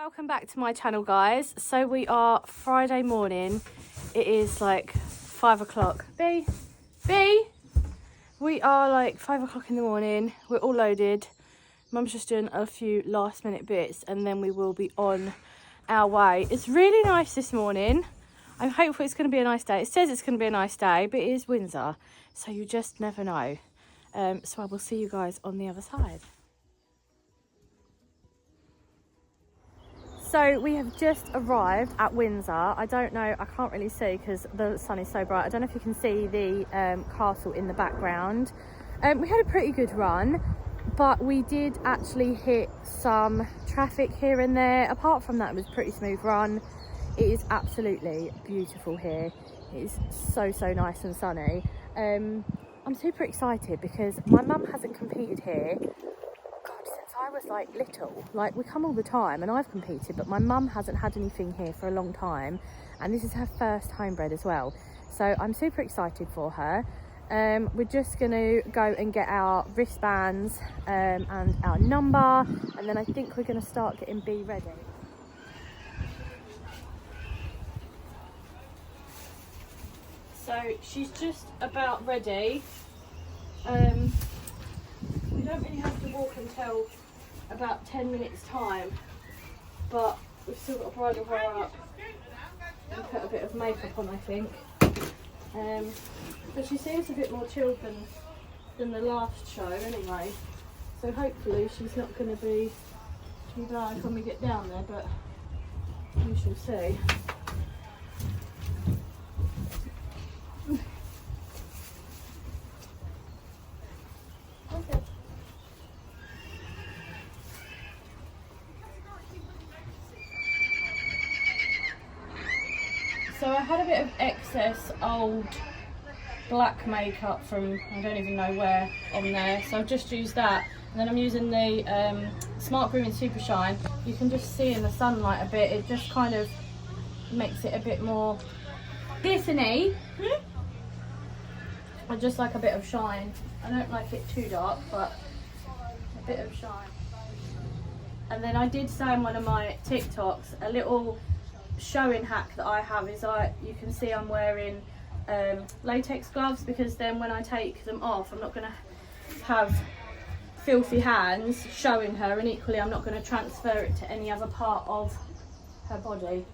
Welcome back to my channel, guys. So we are Friday morning. It is like 5 o'clock. B, we are like 5 o'clock in the morning. We're all loaded. Mum's just doing a few last minute bits and then we will be on our way. It's really nice this morning. I'm hopeful it's going to be a nice day. It says it's going to be a nice day, but it is Windsor, so you just never know. So I will see you guys on the other side. So we have just arrived at Windsor. I don't know, I can't really see because the sun is so bright. I don't know if you can see the castle in the background. We had a pretty good run, but we did actually hit some traffic here and there. Apart from that, it was a pretty smooth run. It is absolutely beautiful here. It is so nice and sunny. I'm super excited because my mum hasn't competed here since I was like little. Like, we come all the time and I've competed, but my mum hasn't had anything here for a long time, and this is her first homebred as well, so I'm super excited for her. We're just gonna go and get our wristbands and our number, and then I think we're gonna start getting B ready. So she's just about ready. We don't really have to walk until about 10 minutes time, but we've still got to bridle her up and put a bit of makeup on, I think. But she seems a bit more chilled than the last show anyway, so hopefully she's not going to be too bad when we get down there, but we shall see. So I had a bit of excess old black makeup from I don't even know where on there, so I've just used that, and then I'm using the Smart Grooming Super Shine. You can just see in the sunlight a bit, it just kind of makes it a bit more glistening. I just like a bit of shine. I don't like it too dark, but a bit of shine. And then I did say in one of my TikToks, a little showing hack that I have is you can see I'm wearing latex gloves, because then when I take them off I'm not going to have filthy hands showing her, and equally I'm not going to transfer it to any other part of her body.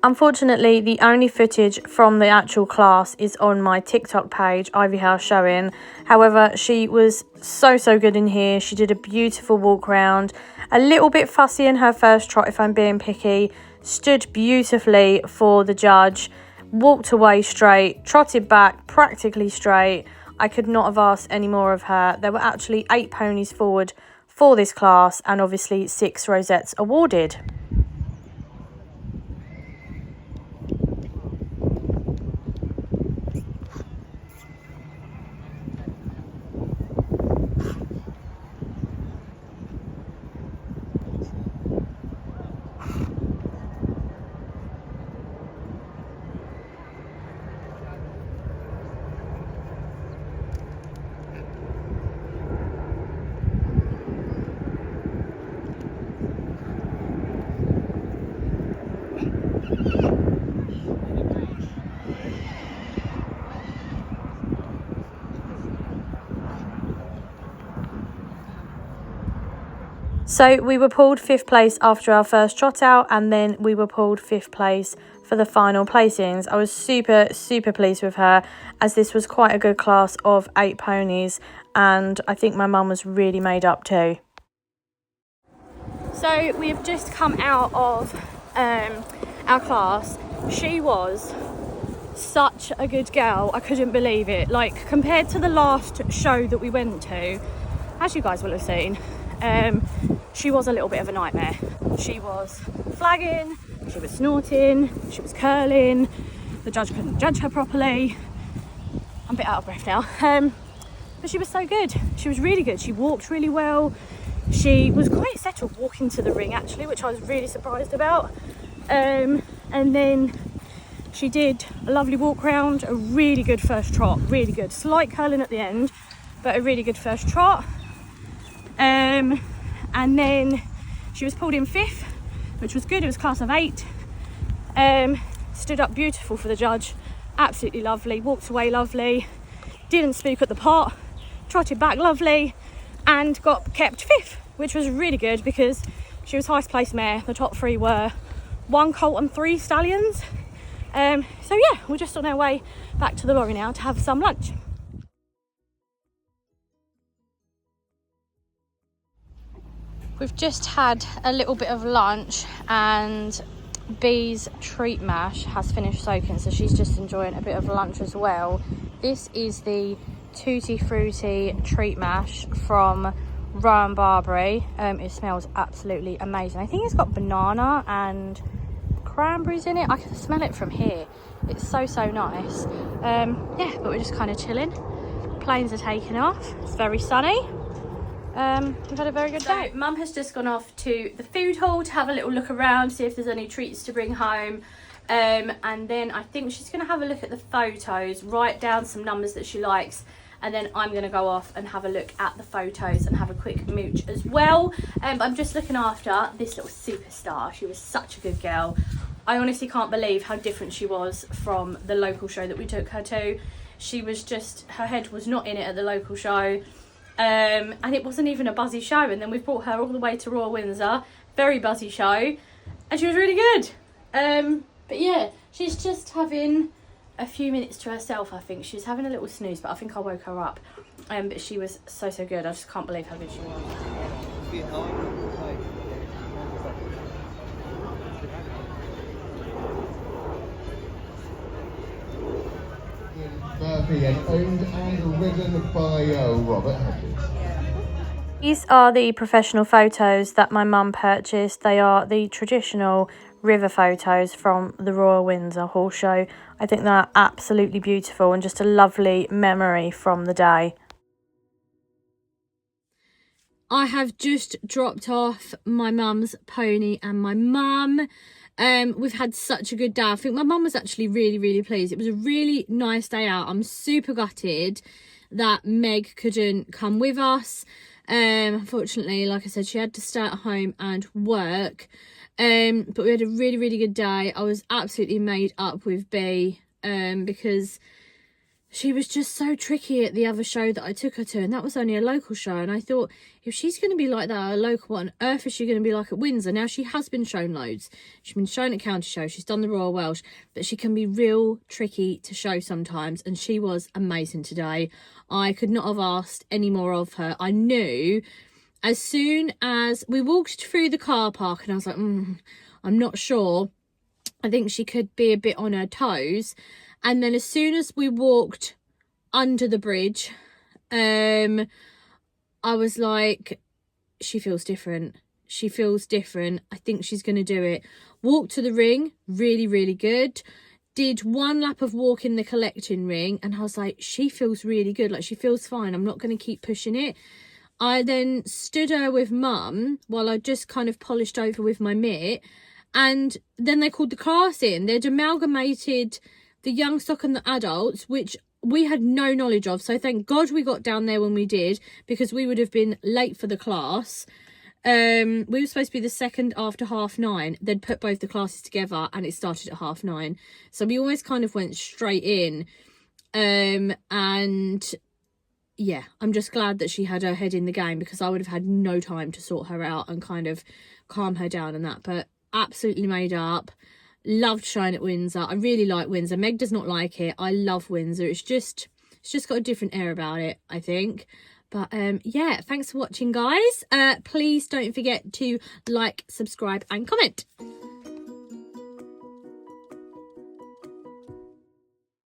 Unfortunately, the only footage from the actual class is on my TikTok page, Ivy House Showing. However, she was so good in here. She did a beautiful walk round. A little bit fussy in her first trot, if I'm being picky. Stood beautifully for the judge. Walked away straight. Trotted back practically straight. I could not have asked any more of her. There were actually 8 ponies forward for this class, and obviously 6 rosettes awarded. So we were pulled 5th place after our first trot out, and then we were pulled 5th place for the final placings. I was super pleased with her, as this was quite a good class of 8 ponies, and I think my mum was really made up too. So we have just come out of our class. She was such a good girl, I couldn't believe it. Like, compared to the last show that we went to, as you guys will have seen, she was a little bit of a nightmare. She was flagging, she was snorting, she was curling, the judge couldn't judge her properly. I'm a bit out of breath now. But she was so good. She was really good. She walked really well. She was quite settled walking to the ring actually, which I was really surprised about. And then she did a lovely walk round, a really good first trot, really good. Slight curling at the end, but a really good first trot. And then She was pulled in 5th, which was good. It was class of 8. Stood up beautiful for the judge, absolutely lovely, walked away lovely, didn't spook at the pot, trotted back lovely, and got kept 5th, which was really good because she was highest placed mare. The top 3 were 1 colt and 3 stallions. So yeah, we're just on our way back to the lorry now to have some lunch. We've just had a little bit of lunch and Bee's treat mash has finished soaking, so she's just enjoying a bit of lunch as well. This is the Tutti Frutti treat mash from Rowan Barbary. It smells absolutely amazing. I think it's got banana and cranberries in it. I can smell it from here. It's so nice. Yeah, but we're just kind of chilling. Planes are taking off. It's very sunny. We've had a very good day. Mum has just gone off to the food hall to have a little look around, see if there's any treats to bring home, and then I think she's going to have a look at the photos, write down some numbers that she likes, and then I'm going to go off and have a look at the photos and have a quick mooch as well. I'm just looking after this little superstar. She was such a good girl. I honestly can't believe how different she was from the local show that we took her to. She was just, her head was not in it at the local show. And it wasn't even a buzzy show, and then we brought her all the way to Royal Windsor, very buzzy show, and she was really good. But yeah, she's just having a few minutes to herself. I think she's having a little snooze, but I think I woke her up. But she was so good. I just can't believe how good she was. Murphy and owned and ridden by Robert Hedges. These are the professional photos that my mum purchased. They are the traditional river photos from the Royal Windsor Horse Show. I think they're absolutely beautiful and just a lovely memory from the day. I have just dropped off my mum's pony and my mum. We've had such a good day. I think my mum was actually really pleased. It was a really nice day out. I'm super gutted that Meg couldn't come with us. Unfortunately, like I said, she had to stay at home and work. But we had a really good day. I was absolutely made up with Bea, because she was just so tricky at the other show that I took her to, and that was only a local show. And I thought, if she's going to be like that at a local, what on earth is she going to be like at Windsor? Now, she has been shown loads. She's been shown at county shows. She's done the Royal Welsh, but she can be real tricky to show sometimes. And she was amazing today. I could not have asked any more of her. I knew as soon as we walked through the car park, and I was like, I'm not sure. I think she could be a bit on her toes. And then as soon as we walked under the bridge, I was like, she feels different. She feels different. I think she's going to do it. Walked to the ring, really good. Did 1 lap of walk in the collecting ring, and I was like, she feels really good. Like, she feels fine. I'm not going to keep pushing it. I then stood her with mum while I just kind of polished over with my mitt. And then they called the class in. They'd amalgamated the young stock and the adults, which we had no knowledge of. So thank God we got down there when we did, because we would have been late for the class. We were supposed to be the second after 9:30. They'd put both the classes together and it started at 9:30. So we always kind of went straight in. And yeah, I'm just glad that she had her head in the game, because I would have had no time to sort her out and kind of calm her down and that. But absolutely made up. Loved showing at Windsor. I really like Windsor. Meg does not like it. I love Windsor. It's just got a different air about it, I think. But yeah, thanks for watching, guys. Please don't forget to like, subscribe and comment.